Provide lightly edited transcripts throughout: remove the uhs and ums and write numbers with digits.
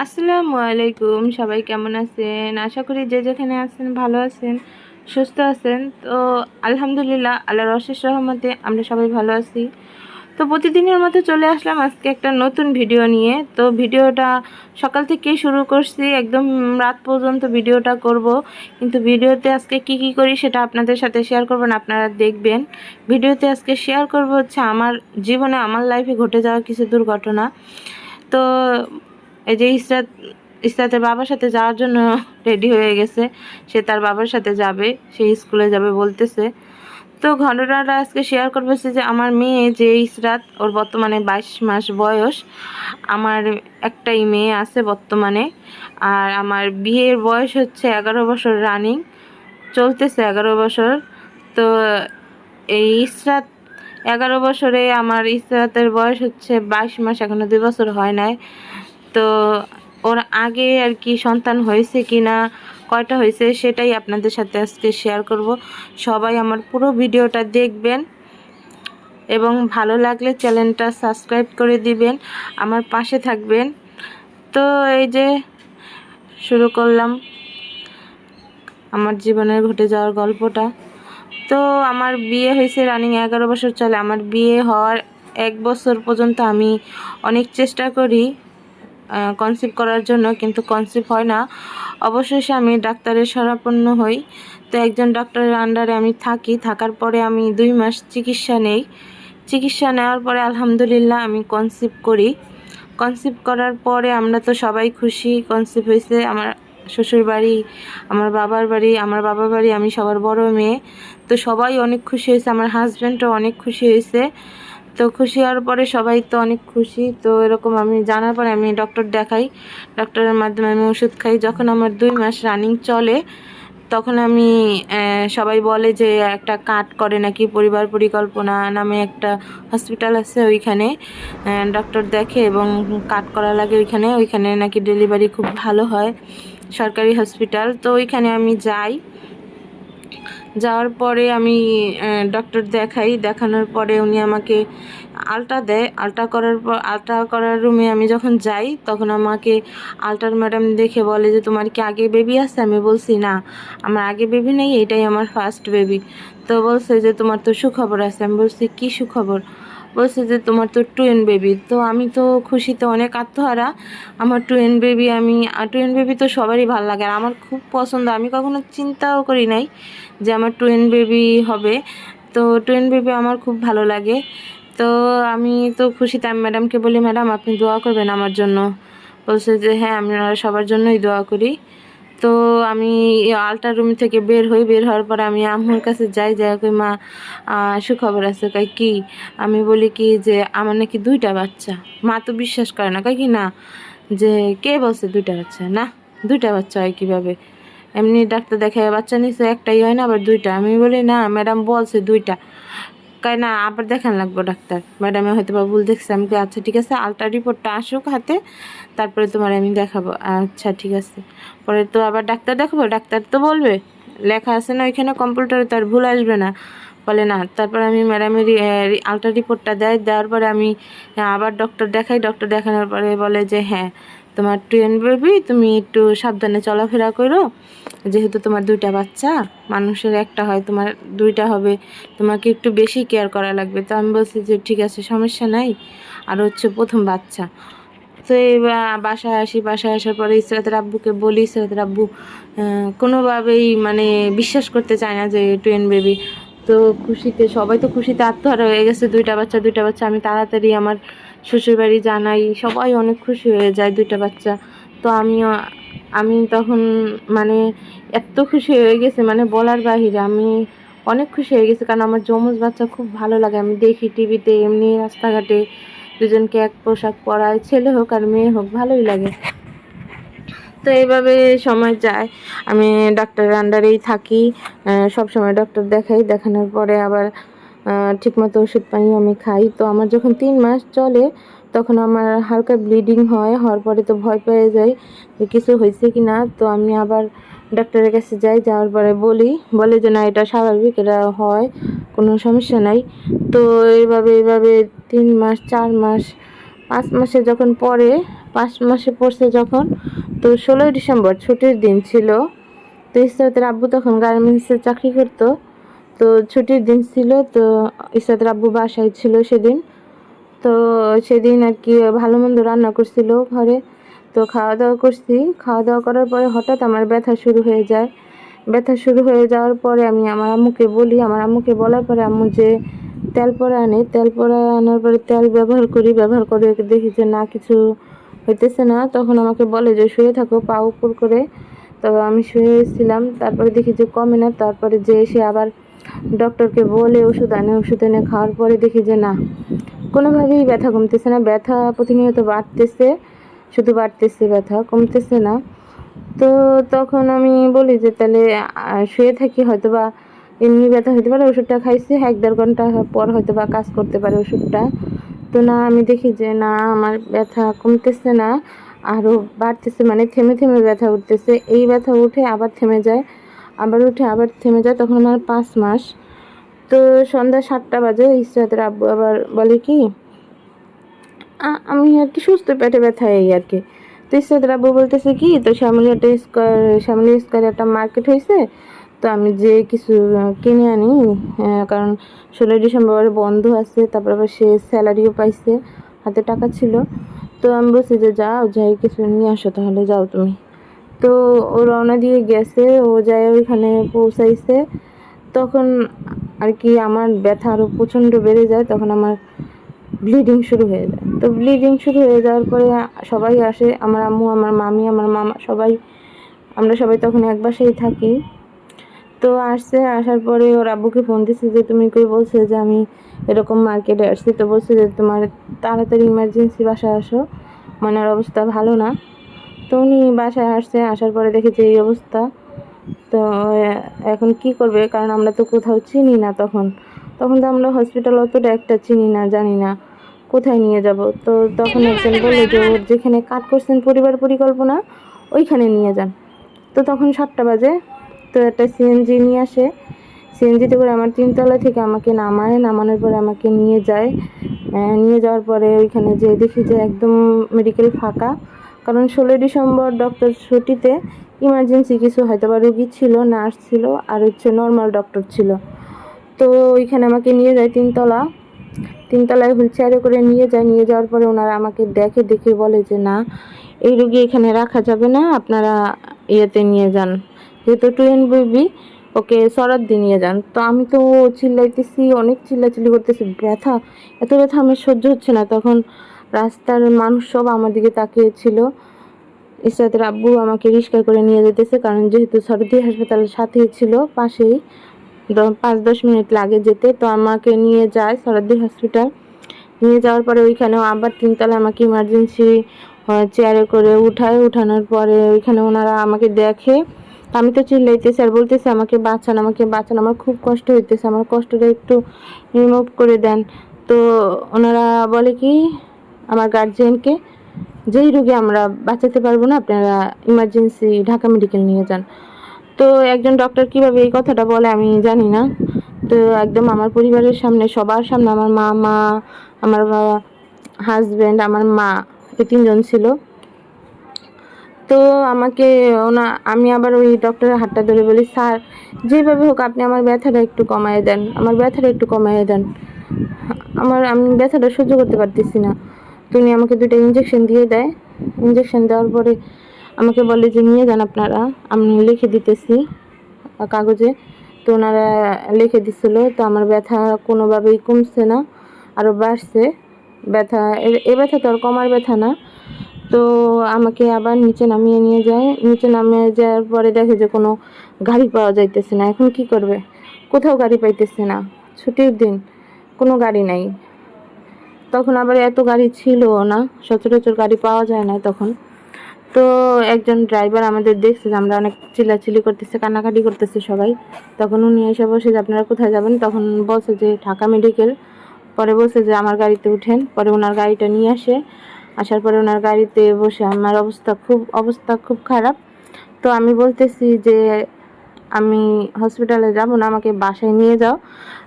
আসসালামু আলাইকুম। সবাই কেমন আছেন? আশা করি যে যেখানে আছেন ভালো আছেন, সুস্থ আছেন। তো আলহামদুলিল্লাহ, আল্লাহর অশেষ রহমতে আমরা সবাই ভালো আছি। তো প্রতিদিনের মতো চলে আসলাম আজকে একটা নতুন ভিডিও নিয়ে। তো ভিডিওটা সকাল থেকেই শুরু করছি, একদম রাত পর্যন্ত ভিডিওটা করব। কিন্তু ভিডিওতে আজকে কি করি সেটা আপনাদের সাথে শেয়ার করব না, আপনারা দেখবেন। ভিডিওতে আজকে শেয়ার করব হচ্ছে আমার জীবনে, আমার লাইফে ঘটে যাওয়া কিছু দুর্ঘটনা। তো এই যে ইসরাতের বাবার সাথে যাওয়ার জন্য রেডি হয়ে গেছে। সে তার বাবার সাথে যাবে, সে স্কুলে যাবে বলতেছে। তো ঘটনাটা আজকে শেয়ার করবো যে আমার মেয়ে যে ইসরাত, ওর বর্তমানে 22 মাস বয়স। আমার একটাই মেয়ে আছে বর্তমানে। আর আমার বিয়ের বয়স হচ্ছে 11 বছর রানিং, চলতেছে 11 বছর। তো এই ইসরাত 11 বছরে, আমার ইসরাতের বয়স হচ্ছে 22 মাস, এখনো 2 বছর হয় নাই। তো ওর আগে আর কি সন্তান হয়েছে কি না, কয়টা হয়েছে, সেটাই আপনাদের সাথে আজকে শেয়ার করব। সবাই আমার পুরো ভিডিওটা দেখবেন এবং ভালো লাগলে চ্যানেলটা সাবস্ক্রাইব করে দিবেন, আমার পাশে থাকবেন। তো এই যে শুরু করলাম আমার জীবনের ঘটে যাওয়ার গল্পটা। তো আমার বিয়ে হয়েছে রানিং 11 বছর চলে। আমার বিয়ে হওয়ার 1 বছর পর্যন্ত আমি অনেক চেষ্টা করি কনসিভ করার জন্য, কিন্তু কনসিভ হয় না। অবশেষে আমি ডাক্তারের শরণাপন্ন হই। তো একজন ডাক্তারের আন্ডারে আমি থাকার পরে আমি 2 মাস চিকিৎসা নেই। চিকিৎসা নেওয়ার পরে আলহামদুলিল্লাহ আমি কনসিভ করি। কনসিভ করার পরে আমরা তো সবাই খুশি, কনসিভ হয়েছে। আমার শ্বশুর বাড়ি, আমার বাবার বাড়ি, আমার বাবার বাড়ি, আমি সবার বড় মেয়ে। তো সবাই অনেক খুশি হয়েছে, আমার হাজব্যান্ডও অনেক খুশি হয়েছে। তো খুশি হওয়ার পরে সবাই তো অনেক খুশি। তো এরকম আমি জানার পরে আমি ডক্টর দেখাই, ডক্টরের মাধ্যমে আমি ওষুধ খাই। যখন আমার 2 মাস রানিং চলে, তখন আমি সবাই বলে যে একটা কাট করে নাকি, পরিবার পরিকল্পনা নামে একটা হসপিটাল আছে, ওইখানে ডক্টর দেখে এবং কাট করা লাগে। ওইখানে নাকি ডেলিভারি খুব ভালো হয়, সরকারি হসপিটাল। তো ওইখানে আমি যাই। যাওয়ার পরে আমি ডক্টর দেখাই। দেখানোর পরে উনি আমাকে আলটা দেয়। আলটা করার রুমে আমি যখন যাই, তখন আমাকে আলটার ম্যাডাম দেখে বলে যে তোমার কি আগে বেবি আছে? আমি বলছি না, আমার আগে বেবি নেই, এটাই আমার ফার্স্ট বেবি। তো বলছে যে তোমার তো সুখবর আছে। আমি বলছি কি সুখবর? বলছে যে তোমার তো টুইন বেবি। তো আমি তো খুশিতে অনেক আত্মহারা। আমার টুইন বেবি, টুইন বেবি তো সবারই ভালো লাগে, আর আমার খুব পছন্দ। আমি কখনো চিন্তাও করি নাই যে আমার টুইন বেবি হবে। তো টুইন বেবি আমার খুব ভালো লাগে। তো আমি তো খুশিতে আমি ম্যাডামকে বলি, ম্যাডাম আপনি দোয়া করবেন আমার জন্য। বলছে যে হ্যাঁ, আমি সবার জন্যই দোয়া করি। তো আমি আলট্রা রুম থেকে বের হওয়ার পর আমি আম্মুর কাছে যাই, কই মা সুখবর আছে। কই কি? আমি বলি কি যে আমার নাকি 2টা বাচ্চা। মা তো বিশ্বাস করে না, কই কি না, যে কে বলছে 2টা বাচ্চা? না, 2টা বাচ্চা হয় কীভাবে? এমনি ডাক্তার দেখায় বাচ্চা নিছে, একটাই হয় না, আবার 2টা। আমি বলি না, ম্যাডাম বলছে 2টা। কয় না, আবার দেখান লাগবো ডাক্তার, ম্যাডামে হয়তো বা ভুল দেখছে। আমি আচ্ছা ঠিক আছে, আলট্রা রিপোর্টটা আসুক হাতে, তারপরে তোমার আমি দেখাবো। আচ্ছা ঠিক আছে। পরে তো আবার ডাক্তার দেখাবো, ডাক্তার তো বলবে, লেখা আছে না ওইখানে কম্পিউটারে, তার ভুল আসবে না। বলে না। তারপর আমি ম্যাডামের আলট্রা রিপোর্টটা দেওয়ার পরে আমি আবার ডক্টর দেখাই। ডক্টর দেখানোর পরে বলে যে হ্যাঁ, তোমার টুইন বেবি, তুমি একটু সাবধানে চলাফেরা করো, যেহেতু তোমার 2টা বাচ্চা, মানুষের একটা হয়, তোমার 2টা হবে, তোমাকে একটু বেশি কেয়ার করা লাগবে। তো আমি বলছি যে ঠিক আছে, সমস্যা নাই। আর হচ্ছে প্রথম বাচ্চা। তো এই বাসায় আসি। বাসায় আসার পরে ইসরাতের আব্বুকে বলি। ইসরাতের আব্বু কোনোভাবেই মানে বিশ্বাস করতে চায় না যে টুইন বেবি। তো খুশিতে, সবাই তো খুশিতে আত্মহারা হয়ে গেছে, 2টা বাচ্চা 2টা বাচ্চা। আমি তাড়াতাড়ি আমার শ্বশুরবাড়ি জানাই, সবাই অনেক খুশি হয়ে যায় 2টা বাচ্চা। তো আমি তখন মানে এত খুশি হয়ে গেছে, মানে বলার বাহিরে। আমি অনেক খুশি হয়ে গেছি, কারণ আমার যমজ বাচ্চা খুব ভালো লাগে। আমি দেখি টিভিতে, এমনি রাস্তাঘাটে দুজনকে এক পোশাক পরায়, ছেলে হোক আর মেয়ে হোক, ভালোই লাগে। তো এইভাবে সময় যায়। আমি ডাক্তারের আন্ডারেই থাকি, সব সময় ডক্টর দেখাই। দেখানোর পরে আবার ঠিকমতো ওষুধ পানি আমি খাই। তো আমার যখন 3 মাস চলে, তখন আমার হালকা ব্লিডিং হয়। হওয়ার পরে তো ভয় পেয়ে যাই যে কিছু হয়েছে কি না। তো আমি আবার ডাক্তারের কাছে যাই। যাওয়ার পরে বলে যে না, এটা স্বাভাবিক, এটা হয়, কোনো সমস্যা নাই। তো এইভাবে 3 মাস, 4 মাস, 5 মাসে যখন পরে, 5 মাসে পড়ছে যখন, তো 16ই ডিসেম্বর ছুটির দিন ছিল। তো ইসরাতের আব্বু তখন গার্মেন্টসে চাকরি করতো। তো ছুটির দিন ছিল, তো ইসরাতের আব্বু বাসায় ছিল সেদিন। তো সেদিন আর কি ভালো মন্দ রান্না করছিল ঘরে। তো খাওয়া দাওয়া করছি, খাওয়া দাওয়া করার পরে হঠাৎ আমার ব্যথা শুরু হয়ে যায়। ব্যথা শুরু হয়ে যাওয়ার পরে আমি আমার আম্মুকে বলি, আমার আম্মুকে বলার পরে আম্মু যে তেল পরে আনে, তেল পরে আনার পরে তেল ব্যবহার করি, ব্যবহার করে দেখি যে না কিছু হইতেছে না। তখন আমাকে বলে যে শুয়ে থাকো পা উপর করে। তবে আমি শুয়েছিলাম, তারপরে দেখি যে কমে না। তারপরে যে এসে আবার ডক্টরকে বলে ওষুধ আনে, ওষুধ এনে খাওয়ার পরে দেখি যে না, কোনোভাবেই ব্যথা কমতেছে না, ব্যথা প্রতিনিয়ত বাড়তেছে, শুধু বাড়তেছে, ব্যথা কমতেছে না। তো তখন আমি বলি যে তাহলে শুয়ে থাকি, হয়তো বা এমনি ব্যথা হতে পারে, ওষুধটা খাইছি 1-1.5 ঘন্টা পর হয়তো বা কাজ করতে পারে ওষুধটা। তো না, আমি দেখি যে না, আমার ব্যথা কমতেছে না, আরও বাড়তেছে, মানে থেমে থেমে ব্যথা উঠতেছে। এই ব্যথা উঠে আবার থেমে যায়, আবার উঠে আবার থেমে যায়। তখন আমার 5 মাস। তো সন্ধ্যা 7টা বাজে, ইসরাতের আব্বু আবার বলে কি আমি আর কি সুস্থ, পেটে ব্যথা এই আর কি। তো ইসরাতের আব্বু বলতেছে কি, তো শ্যামলী স্কোয়ারে একটা মার্কেট হয়েছে, তো আমি যে কিছু কিনে আনি, কারণ 16ই ডিসেম্বর বন্ধ আছে, তারপর আবার সে স্যালারিও পাইছে, হাতে টাকা ছিল। তো আমি বলছি যে যাও, যাই কিছু নিয়ে আসো, তাহলে যাও তুমি। তো ও রওনা দিয়ে গেছে, ও যায় ওইখানে পৌঁছাইছে। তখন আর কি আমার ব্যথা আরও প্রচণ্ড বেড়ে যায়, তখন আমার ব্লিডিং শুরু হয়ে যায়। তো ব্লিডিং শুরু হয়ে যাওয়ার পরে সবাই আসে, আমার আম্মু, আমার মামি, আমার মামা, সবাই, আমরা সবাই তখন এক বাসায় থাকি। তো আসছে, আসার পরে ওর আব্বুকে ফোন দিচ্ছে যে তুমি কই, বলছে যে আমি এরকম মার্কেটে আসছি। তো বলছে যে তোমার তাড়াতাড়ি ইমার্জেন্সি বাসায় আসো, মনের অবস্থা ভালো না। তো উনি বাসায় আসছে, আসার পরে দেখেছে এই অবস্থা। তো এখন কি করবে, কারণ আমরা তো কোথাও চিনি না, তখন তখন তো আমরা হসপিটাল অতটা একটা চিনি না, জানি না কোথায় নিয়ে যাব। তো তখন একজন বললো যে ওর যেখানে কাট করছেন পরিবার পরিকল্পনা, ওইখানে নিয়ে যান। তো তখন 7টা বাজে। তো একটা সিএনজি নিয়ে আসে, সিএনজিতে করে আমার 3 তলা থেকে আমাকে নামায়, নামানোর পরে আমাকে নিয়ে যায়। নিয়ে যাওয়ার পরে ওইখানে যেয়ে দেখি যে একদম মেডিকেল ফাঁকা, কারণ 16ই ডিসেম্বর ডক্টর ছুটিতে, ইমার্জেন্সি কিছু হয়তো বা রুগী ছিল, নার্স ছিল, আর হচ্ছে নর্মাল ডক্টর ছিল। তো ওইখানে আমাকে নিয়ে যায় 3 তলা, 3 তলায় হুইল চেয়ারে করে নিয়ে যায়। নিয়ে যাওয়ার পরে ওনারা আমাকে দেখে, দেখে বলে যে না, এই রুগী এখানে রাখা যাবে না, আপনারা ইয়েতে নিয়ে যান, যেহেতু টুইন বেবি, ওকে সরাদ্দি নিয়ে যান। তো আমি তো চিল্লাইতেছি, অনেক চিল্লাচিল্লি করতেছি, ব্যথা, এত ব্যথা আমার সহ্য হচ্ছে না। তখন রাস্তার মানুষ সব আমার দিকে তাকিয়েছিল। ইসরাতের আব্বু আমাকে রিক্সায় করে নিয়ে যেতেছে, কারণ যেহেতু সরদি হাসপাতালের সাথেই ছিল, পাশেই, 5-10 মিনিট লাগে যেতে। তো আমাকে নিয়ে যায় সরদি হসপিটাল। নিয়ে যাওয়ার পরে ওইখানেও আবার 3 তলায় আমাকে ইমার্জেন্সি চেয়ারে করে উঠায়। উঠানোর পরে ওইখানে ওনারা আমাকে দেখে, আমি তো চিল্লাইতেছি আর বলতেছি আমাকে বাঁচান, আমাকে বাঁচান, আমার খুব কষ্ট হইতেছে, আমার কষ্টটা একটু রিমুভ করে দেন। তো ওনারা বলে কি আমার গার্জিয়ানকে, যেই রোগী আমরা বাঁচাতে পারবো না, আপনারা ইমার্জেন্সি ঢাকা মেডিকেল নিয়ে যান। তো একজন ডক্টর কিভাবে এই কথাটা বলে আমি জানি না। তো একদম আমার পরিবারের সামনে, সবার সামনে, আমার মামা, আমার হাজব্যান্ড, আমার মা, এই 3জন ছিল। তো আমাকে আমি আবার ওই ডক্টরের হাতটা ধরে বলি, স্যার যেভাবে হোক আপনি আমার ব্যথাটা একটু কমায় দেন, আমার ব্যথাটা একটু কমায় দেন, আমি ব্যথাটা সহ্য করতে পারতেছি না। তো উনি আমাকে 2টা ইঞ্জেকশন দিয়ে দেয়। ইঞ্জেকশন দেওয়ার পরে আমাকে বলে যে নিয়ে যান আপনারা, আমি লিখে দিতেছি কাগজে। তো ওনারা লিখে দিছিল। তো আমার ব্যথা কোনোভাবেই কমছে না, আরও বাড়ছে ব্যথা। এ ব্যথা তো আর কমার ব্যথা না। তো আমাকে আবার নিচে নামিয়ে নিয়ে যায়। নিচে নামিয়ে যাওয়ার পরে দেখে যে কোনো গাড়ি পাওয়া যাইতেছে না। এখন কি করবে, কোথাও গাড়ি পাইতেছে না, ছুটির দিন, কোনো গাড়ি নাই। তখন আবার এত গাড়ি ছিল না, সচরাচর গাড়ি পাওয়া যায় না তখন। তো একজন ড্রাইভার আমাদের দেখছে যে আমরা অনেক চিল্লাচিল্লি করতেছি, কান্নাকাটি করতেছি সবাই। তখন উনি এসে বসে যে আপনারা কোথায় যাবেন, তখন বলছে যে ঢাকা মেডিকেল। পরে বলছে যে আমার গাড়িতে উঠেন। পরে ওনার গাড়িটা নিয়ে আসে, আসার পরে ওনার গাড়িতে বসে আমার অবস্থা খুব খারাপ। তো আমি বলতেছি যে আমি হসপিটালে যাব না, আমাকে বাসায় নিয়ে যাও,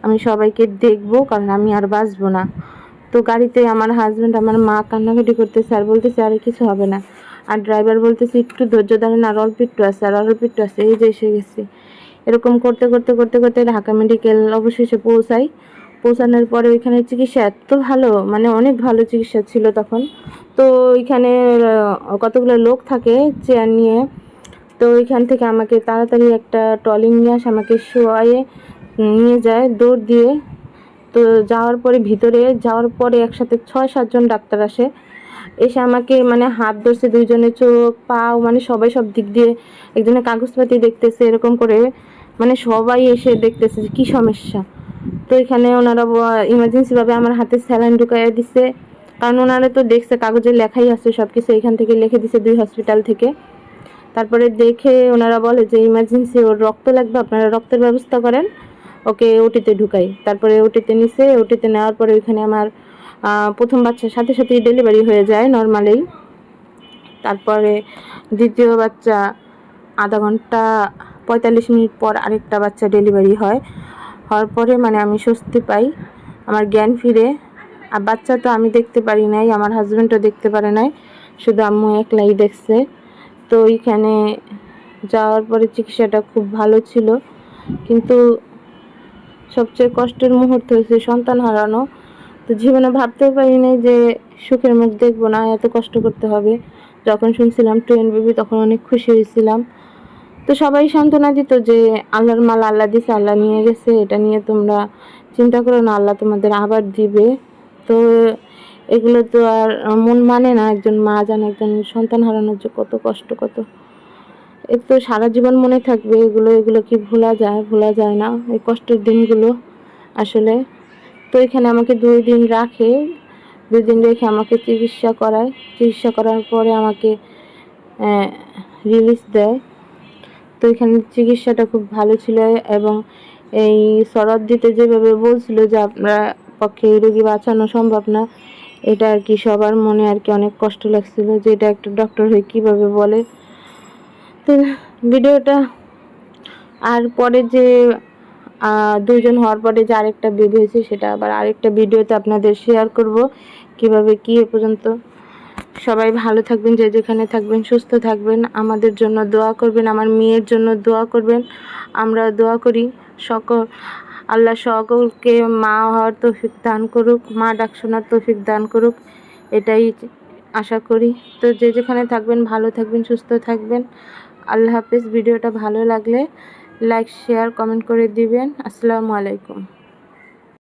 আমি সবাইকে দেখবো, কারণ আমি আর বাঁচবো না। তো গাড়িতে আমার হাজব্যান্ড আমার মা কান্নাকাটি করতেছে আর বলতেছে আরে কিছু হবে না, আর ড্রাইভার বলতেছে একটু ধৈর্য ধরেন, আর অল্প একটু আছে, আর অল্প একটু আছে, এই যে এসে গেছি। এরকম করতে করতে করতে করতে ঢাকা মেডিকেল অবশেষে পৌঁছাই। পৌঁছানোর পরে ওইখানে চিকিৎসা এত ভালো, মানে অনেক ভালো চিকিৎসা ছিল তখন। তো ওইখানে কতগুলো লোক থাকে চেয়ার নিয়ে। তো ওইখান থেকে আমাকে তাড়াতাড়ি একটা ট্রলি নিয়ে আসে, আমাকে শোয়ায়ে নিয়ে যায় দৌড় দিয়ে। তো যাওয়ার পরে ভিতরে যাওয়ার পরে একসাথে 6-7 জন ডাক্তার আসে, এসে আমাকে মানে হাত ধরছে, দুইজনের চোখ পাও মানে সবাই সব দিক দিয়ে, একজনের কাগজপাতি দেখতেছে এরকম করে, মানে সবাই এসে দেখতেছে যে কী সমস্যা। তো এখানে ওনারা ইমার্জেন্সিভাবে আমার হাতে স্যালাইন ঢুকাইয়া দিছে, কারণ ওনারা তো দেখছে কাগজে লেখাই আছে সব কিছু, এখান থেকে লিখে দিছে 2 হসপিটাল থেকে। তারপরে দেখে ওনারা বলে যে ইমার্জেন্সি, ওর রক্ত লাগবে, আপনারা রক্তের ব্যবস্থা করেন, ওকে ওটিতে ঢুকাই। তারপরে ওটিতে নিছে, ওটিতে নেওয়ার পরে ওইখানে আমার প্রথম বাচ্চার সাথে সাথেই ডেলিভারি হয়ে যায় নর্মালেই। তারপরে দ্বিতীয় বাচ্চা আধা ঘন্টা 45 মিনিট পর আরেকটা বাচ্চা ডেলিভারি হয়। হওয়ার পরে মানে আমি স্বস্তি পাই, আমার জ্ঞান ফিরে। আর বাচ্চা তো আমি দেখতে পারি নাই, আমার হাজব্যান্ডও দেখতে পারে নাই, শুধু আম্মু একলাই দেখছে। তো ওইখানে যাওয়ার পরে চিকিৎসাটা খুব ভালো ছিল, কিন্তু সবচেয়ে কষ্টের মুহূর্ত হয়েছে সন্তান হারানো। তো জীবনে ভাবতেও পারি নাই যে সুখের মুখ দেখবো না, এত কষ্ট করতে হবে। যখন শুনছিলাম টুইন বেবি তখন অনেক খুশি হয়েছিলাম। তো সবাই সান্ত্বনা দিত যে আল্লাহর মাল আল্লাহ দিছে, আল্লাহ নিয়ে গেছে, এটা নিয়ে তোমরা চিন্তা করো না, আল্লাহ তোমাদের আবার দিবে। তো এগুলো তো আর মন মানে না, একজন মা জানে একজন সন্তান হারানোর যে কত কষ্ট, কত এ তো সারা জীবন মনে থাকবে। এগুলো কি ভোলা যায়? ভোলা যায় না এই কষ্টের দিনগুলো আসলে। তো এখানে আমাকে 2 দিন রাখে, 2 দিন রেখে আমাকে চিকিৎসা করায়। চিকিৎসা করার পরে আমাকে রিলিজ দেয়। তো এখানে চিকিৎসাটা খুব ভালো ছিল, এবং এই সরদ দিতে যেভাবে বলছিল যে আপনার পক্ষে এই রোগী বাঁচানো সম্ভব না, এটা আর কি সবার মনে আর কি অনেক কষ্ট লাগছিল যে এটা একটা ডক্টর হয়ে কীভাবে বলে। তো ভিডিওটা আর পরে যে 2 জন হওয়ার পরে যে আরেকটা বেবি হয়েছে সেটা আবার আরেকটা ভিডিওতে আপনাদের শেয়ার করব কিভাবে কি এ পর্যন্ত। সবাই ভালো থাকবেন, যে যেখানে থাকবেন সুস্থ থাকবেন, আমাদের জন্য দোয়া করবেন, আমার মেয়ের জন্য দোয়া করবেন। আমরা দোয়া করি আল্লাহ সকলকে মা হওয়ার তৌফিক দান করুক, মা ডাক শোনার তৌফিক দান করুক, এটাই আশা করি। তো যে যেখানে থাকবেন ভালো থাকবেন, সুস্থ থাকবেন। আল্লাহ হাফেজ। ভিডিওটা ভালো লাগলে লাইক শেয়ার কমেন্ট করে দিবেন। আসসালামু আলাইকুম।